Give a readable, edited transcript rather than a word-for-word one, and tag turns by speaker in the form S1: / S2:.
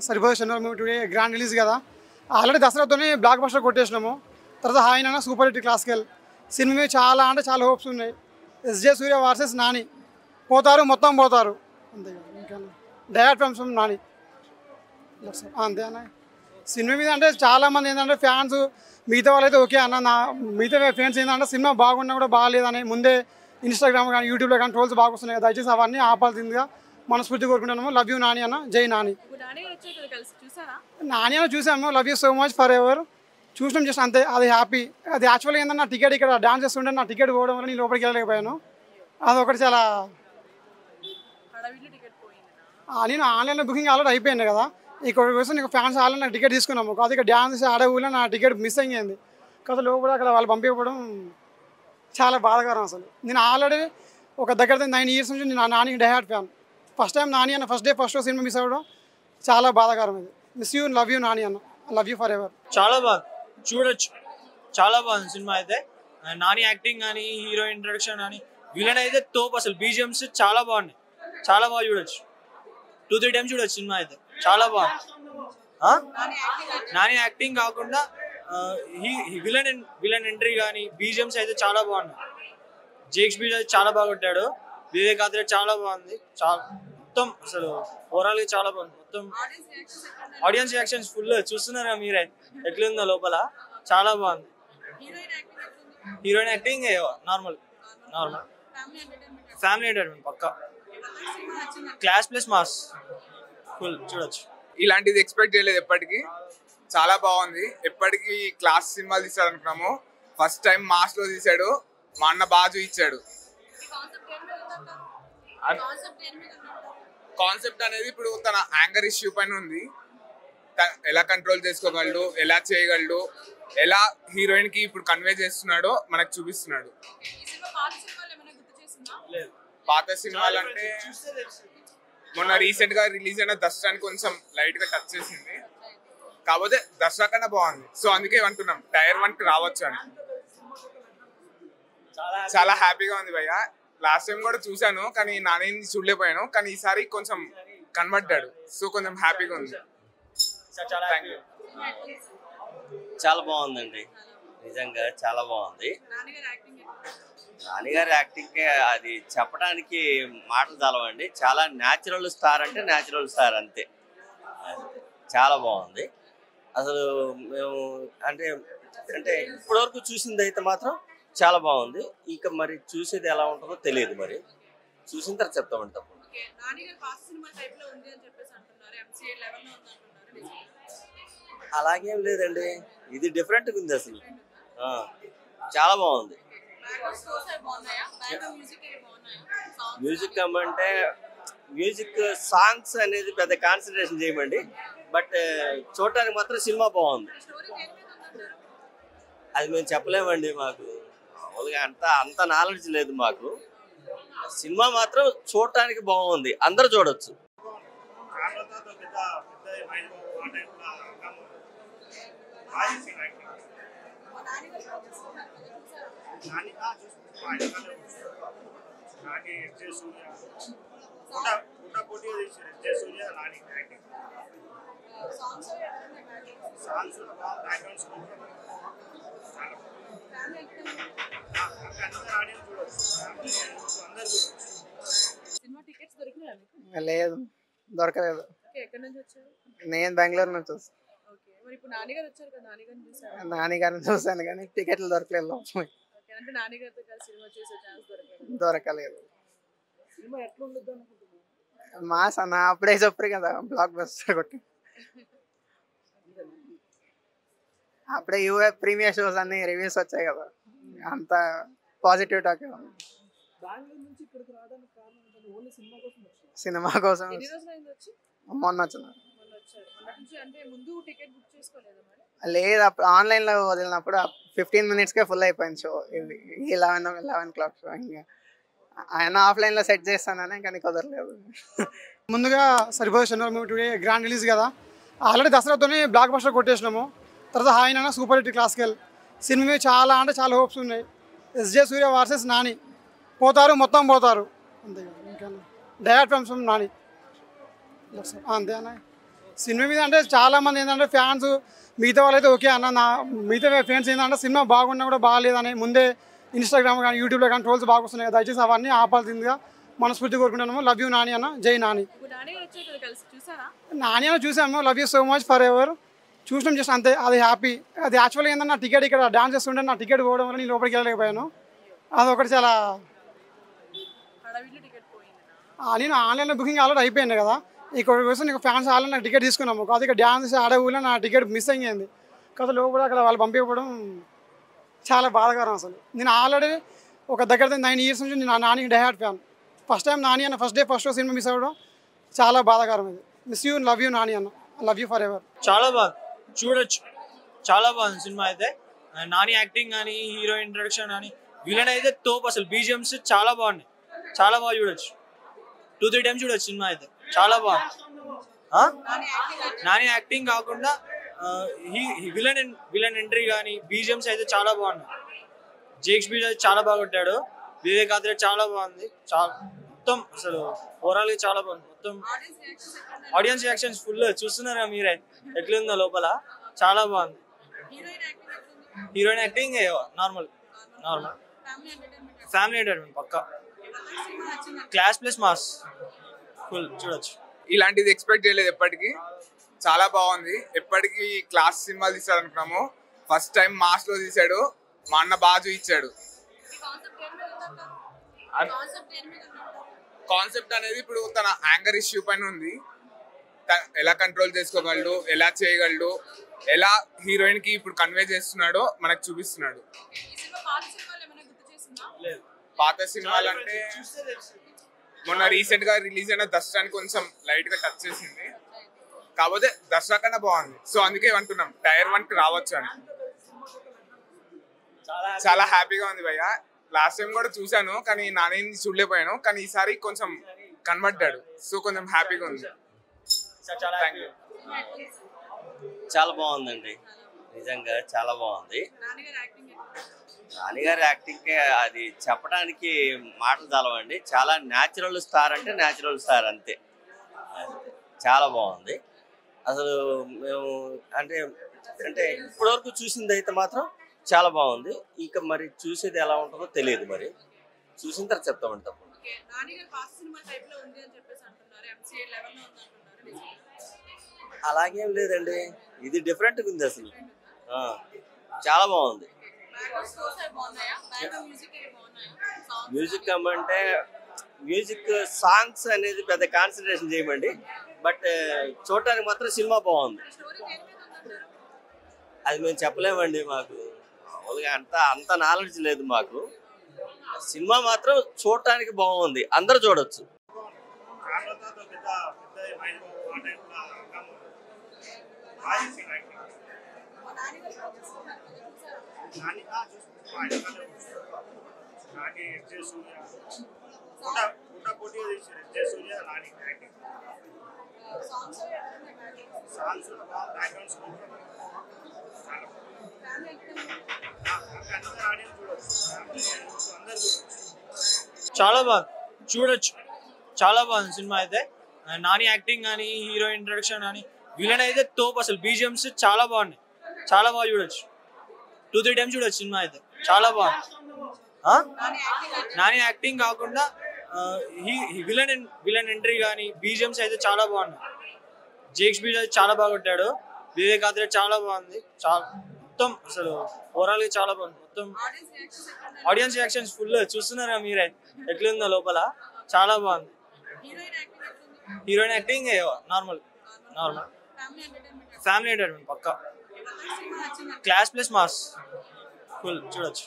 S1: సరిపోయే Sanivaaram movie today grand release కదా. Already దసరాతోనే బ్లాక్ బస్టర్ కొట్టేసినాము. తర్వాత హాయ్ నాన్న సూపర్ హిట్ క్లాసికల్ సినిమా చాలా అంటే చాలా హోప్స్ ఉన్నాయి. ఎస్జే సూర్య వర్సెస్ నాని పోతారు మొత్తం పోతారు అంతే ఇంకా డైరెక్ట్ ఫ్రమ్ నాని అంతే అన్న. సినిమా మీద అంటే చాలామంది ఏంటంటే ఫ్యాన్స్ మిగతా వాళ్ళైతే ఓకే అన్న, నా మిగతా ఫ్యాన్స్ ఏంటంటే సినిమా బాగున్నా కూడా బాగాలేదని ముందే ఇన్స్టాగ్రామ్ కానీ యూట్యూబ్లో కానీ ట్రోల్స్ బాగా వస్తున్నాయి కదా. దయచేసి అవన్నీ ఆపాల్సిందిగా మనస్ఫూర్తి కోరుకుంటున్నాము. లవ్ యూ నాని అన్న, జై నాని. నాని అన్న చూసాము, love you so much for ever చూసినాం జస్ట్ అంతే. అది హ్యాపీ. అది యాక్చువల్గా ఏంటంటే నా టికెట్ ఇక్కడ డాన్స్ చేస్తుంటే నా టికెట్ పోవడం వల్ల నేను లోపలికి వెళ్ళలేకపోయాను. అదొకటి చాలా నేను ఆన్లైన్లో బుకింగ్ ఆల్రెడీ అయిపోయింది కదా. ఇక్కడ కోసం నీకు ఫ్యాన్స్ ఆల్రెడీ నాకు టికెట్ తీసుకున్నాము. కాదు ఇక్కడ డ్యాన్స్ ఆడవులో నా టికెట్ మిస్ అయ్యింది కదా. లోపల అక్కడ వాళ్ళు పంపించకపోవడం చాలా బాధాకరం అసలు. నేను ఆల్రెడీ ఒక దగ్గర 9 years నుంచి నేను Nani diehard fan. First time Nani అన్న ఫస్ట్ డే ఫస్ట్ షో సినిమా మిస్ అవ్వడం చాలా బాధాకరం. ఇది miss you, love you Nani అన్న, లవ్ యూ ఫర్ ఎవర్.
S2: చాలా బాగుంది, చూడొచ్చు. చాలా బాగుంది సినిమా అయితే. నాని యాక్టింగ్ కానీ, హీరో ఇంట్రొడక్షన్ కానీ, విలన్ అయితే తోపు. అసలు బీజిఎమ్స్ చాలా బాగున్నాయి, చాలా బాగా చూడొచ్చు. 2-3 times చూడొచ్చు సినిమా అయితే. చాలా బాగుంది. నాని యాక్టింగ్ కాకుండా విలన్ ఎంట్రీ కానీ బీజిఎమ్స్ అయితే చాలా బాగున్నాయి. జేక్స్ బీజ్ అయితే చాలా బాగా కొట్టాడు. వివేక్ ఆత్రే చాలా బాగుంది. చాలా మొత్తం అసలు ఓవరాల్ గా చాలా బాగుంది. మొత్తం ఆడియన్స్ రియాక్షన్స్ ఫుల్ చూస్తున్నారా మీరే ఎట్లుందో లోపల. చాలా బాగుంది. Heroine acting normal family entertainment పక్కా. క్లాస్ ప్లస్ మాస్ ఫుల్ చూడొచ్చు.
S3: ఇలాంటిది ఎక్స్పెక్ట్ చేయలేదు ఎప్పటికీ. చాలా బాగుంది. ఎప్పటికీ క్లాస్ సినిమాలు తీసాడు అనుకున్నాము, ఫస్ట్ టైం మాస్ లో తీసాడు. మా అన్న బాగా చూపించాడు. కాన్సెప్ట్ అనేది ఇప్పుడు తన యాంగర్ ఇష్యూ పైన ఉంది. ఎలా కంట్రోల్ చేసుకోగలడు, ఎలా చేయగలడు, ఎలా హీరోయిన్ కి ఇప్పుడు కన్వే చేస్తున్నాడో మనకు చూపిస్తున్నాడు. పాత సినిమాలు అంటే మొన్న రీసెంట్ గా రిలీజ్ అయిన దసరాని కొంచెం లైట్ గా టచ్ చేసింది. కాకపోతే దసరా కన్నా బాగుంది. సో అందుకే అనుకున్నాం Tier 1 కి రావచ్చు అని. చాలా హ్యాపీగా ఉంది భయ్య. లాస్ట్ టైం కూడా చూశాను కానీ నాని చూడలేకపోయాను, కానీ ఈసారి కొంచెం కనబడ్డాడు. సో కొంచెం హ్యాపీగా ఉంది.
S4: చాలా బాగుందండి, నిజంగా చాలా బాగుంది. నాన్నగారి యాక్టింగ్ అది చెప్పడానికి మాటలు చాలవండి. చాలా న్యాచురల్ స్టార్ అంటే న్యాచురల్ స్టార్ అంతే. చాలా బాగుంది అసలు. మేము అంటే అంటే ఇప్పటివరకు చూసింది అయితే మాత్రం చాలా బాగుంది. ఇంకా మరి చూసేది ఎలా ఉంటుందో తెలియదు, మరి చూసిన తర్వాత చెప్తామండి. తప్ప అలాగేం లేదండి, ఇది డిఫరెంట్గా ఉంది అసలు. చాలా బాగుంది. మ్యూజిక్ అంటే మ్యూజిక్ సాంగ్స్ అనేది పెద్ద కాన్సన్ట్రేషన్ చేయమండి, బట్ చూడటానికి మాత్రం సినిమా బాగుంది. అది మేము చెప్పలేమండి, మాకు మామూలుగా అంత నాలెడ్జ్ లేదు మాకు. సినిమా మాత్రం చూడటానికి బాగుంది, అందరూ చూడొచ్చు.
S5: లేదు, దొరకలేదు. నేను బెంగళూరు నుంచి వస్తాను. నాన్నగారిని చూసాను కానీ టికెట్లు దొరకలేదు. దొరకలేదు. మాస్ అన్న అప్పుడే చెప్పారు కదా, బ్లాక్ బస్టర్ కొట్టి అప్పుడే యూఏ ప్రీమియర్ షోస్ అన్ని రివ్యూస్ వచ్చాయి కదా, అంత పాజిటివ్ టాక్. సినిమా కోసం మొన్న వచ్చిన. లేదు, అప్పుడు ఆన్లైన్లో వదిలినప్పుడు 15 minutesకే ఫుల్ అయిపోయింది షో. ఇది 11 o'clock షో. ఇంకా ఆయన ఆఫ్లైన్లో సెట్ చేస్తానని కానీ కుదరలేదు.
S1: ముందుగా Saripodhaa Sanivaaram movie today grand release కదా. ఆల్రెడీ దసరాతోనే బ్లాక్ బస్టర్ కొట్టేసినాము. తర్వాత హాయ్ నాన్న సూపర్ హిట్ క్లాసికల్ సినిమా చాలా అంటే చాలా హోప్స్ ఉన్నాయి. ఎస్జే సూర్య వర్సెస్ నాని పోతారు మొత్తం పోతారు అంతే ఇంకా డైరెక్ట్ ఫ్రమ్ నాని అంతే అన్న. సినిమా మీద అంటే చాలామంది ఏంటంటే ఫ్యాన్స్ మిగతా వాళ్ళైతే ఓకే అన్న మిగతా ఫ్యాన్స్ ఏంటంటే సినిమా బాగున్నా కూడా బాగాలేదని ముందే ఇన్స్టాగ్రామ్ కానీ యూట్యూబ్లో కానీ ట్రోల్స్ బాగా వస్తున్నాయి కదా, దయచేసి అవన్నీ ఆపాల్సిందిగా మనస్ఫూర్తి కోరుకుంటున్నాము. లవ్ యూ నాని అన్న, జై నాని. నాని అన్న చూసాము, love you so much for ever చూసినాం, జస్ట్ అంతే. అది హ్యాపీ. అది యాక్చువల్గా ఏంటంటే నా టికెట్ ఇక్కడ డాన్స్ చేస్తుంటే నా టికెట్ పోవడం వల్ల నేను లోపలికి వెళ్ళలేకపోయాను. అదొకటి చాలా నేను ఆన్లైన్లో బుకింగ్ ఆల్రెడీ అయిపోయింది కదా, ఇక్కడ కోసం నీకు ఫ్యాన్స్ ఆల్రెడీ నాకు టికెట్ తీసుకున్నాము. కాదు ఇక్కడ డ్యాన్స్ ఆడే ఊళ్ళో నా టికెట్ మిస్ అయ్యింది కదా, లోపల అక్కడ వాళ్ళు పంపించడం చాలా బాధాకరం అసలు. నేను ఆల్రెడీ ఒక దగ్గర 9 years నుంచి నేను నానికి die-hard fan. First time Nani అన్న ఫస్ట్ షో సినిమా మిస్ అవ్వడం చాలా బాధాకరం. ఇది miss you, love you Nani అన్న, లవ్ యూ ఫర్ ఎవర్.
S2: చాలా బాగుంది, చూడొచ్చు. చాలా బాగుంది సినిమా అయితే. నాని యాక్టింగ్ కానీ, హీరో ఇంట్రడక్షన్ కానీ, విలన్ అయితే తోపు. అసలు బీజిఎమ్స్ చాలా బాగున్నాయి, చాలా బాగా చూడొచ్చు. 2-3 times చూడొచ్చు సినిమా అయితే, చాలా బాగుంది. నాని యాక్టింగ్ కాకుండా విలన్ ఎంట్రీ కానీ, బీజిఎమ్స్ అయితే చాలా బాగున్నాయి. జేక్స్ బీజ్ అయితే చాలా బాగా కొట్టాడు. వివేక్ ఆత్రేయ చాలా బాగుంది. చాలా మొత్తం అసలు ఓవరాల్ గా చాలా బాగుంది. మొత్తం ఆడియన్స్ రియాక్షన్స్ ఫుల్ చూస్తున్నారా మీరే ఎట్లుందో లోపల, చాలా బాగుంది. Heroine acting normal family entertainment పక్కా. క్లాస్ ప్లస్ మాస్ ఫుల్ చూడొచ్చు.
S3: ఇలాంటిది ఎక్స్పెక్ట్ చేయలేదు ఎప్పటికీ, చాలా బాగుంది. ఎప్పటికీ క్లాస్ సినిమాలు తీసాడు అనుకున్నాము, ఫస్ట్ టైం మాస్ లో తీసాడు. మా అన్న బాగా చూపించాడు. కాన్సెప్ట్ అనేది ఇప్పుడు తన యాంగర్ ఇష్యూ పైన ఉంది. ఎలా కంట్రోల్ చేసుకోగలడు, ఎలా చేయగలడు, ఎలా హీరోయిన్ కి ఇప్పుడు కన్వే చేస్తున్నాడో మనకు చూపిస్తున్నాడు. పాత సినిమాలు అంటే మొన్న రీసెంట్ గా రిలీజ్ అయిన దసరాని కొంచెం లైట్ గా టచ్ చేసింది, కాకపోతే దసరా కన్నా బాగుంది. సో అందుకే అంటున్నాం Tier 1 కి రావచ్చు అని. చాలా హ్యాపీగా ఉంది భయ్య. లాస్ట్ టైం కూడా చూశాను కానీ నాని చూడలేకపోయాను, కానీ ఈసారి కొంచెం కనబడ్డాడు. సో కొంచెం హ్యాపీగా ఉంది.
S4: చాలా బాగుందండి, నిజంగా చాలా బాగుంది. నాన్నగారి యాక్టింగ్ అది చెప్పడానికి మాటలు చాలవండి. చాలా న్యాచురల్ స్టార్ అంటే న్యాచురల్ స్టార్ అంతే. చాలా బాగుంది అసలు. మేము అంటే ఇప్పటివరకు చూసింది అయితే మాత్రం చాలా బాగుంది. ఇంకా మరి చూసేది ఎలా ఉంటుందో తెలియదు, మరి చూసిన తర్వాత చెప్తామండి. తప్ప అలాగేం లేదండి, ఇది డిఫరెంట్గా ఉంది అసలు. చాలా బాగుంది. మ్యూజిక్ అంటే మ్యూజిక్ సాంగ్స్ అనేది పెద్ద కాన్సన్ట్రేషన్ చేయమండి, బట్ చూడటానికి మాత్రం సినిమా బాగుంది. అది మేము చెప్పలేమండి, మాకు మామూలుగా అంత నాలెడ్జ్ లేదు మాకు. సినిమా మాత్రం చూడటానికి బాగుంది, అందరూ చూడొచ్చు.
S2: చాలా బాగుంది, చూడొచ్చు. చాలా బాగుంది సినిమా అయితే. నాని యాక్టింగ్ కానీ, హీరో ఇంట్రడక్షన్ కానీ, విలన్ అయితే తోపు. అసలు బీజిఎమ్స్ చాలా బాగున్నాయి, చాలా బాగా చూడొచ్చు. 2-3 times చూడొచ్చు సినిమా అయితే, చాలా బాగుంది. నాని యాక్టింగ్ కాకుండా విలన్ ఎంట్రీ కానీ, బీజిఎమ్స్ అయితే చాలా బాగున్నాయి. జేక్స్ బీజ్ అయితే చాలా బాగా కొట్టాడు. వివేక్ ఆత్రేయ చాలా బాగుంది. చాలా మొత్తం అసలు ఓవరాల్ గా చాలా బాగుంది. మొత్తం ఆడియన్స్ రియాక్షన్స్ ఫుల్ చూస్తున్నారా మీరే ఎట్లుందో లోపల, చాలా బాగుంది. Heroine acting normal family entertainment పక్కా. క్లాస్ ప్లస్ మాస్ ఫుల్ చూడొచ్చు.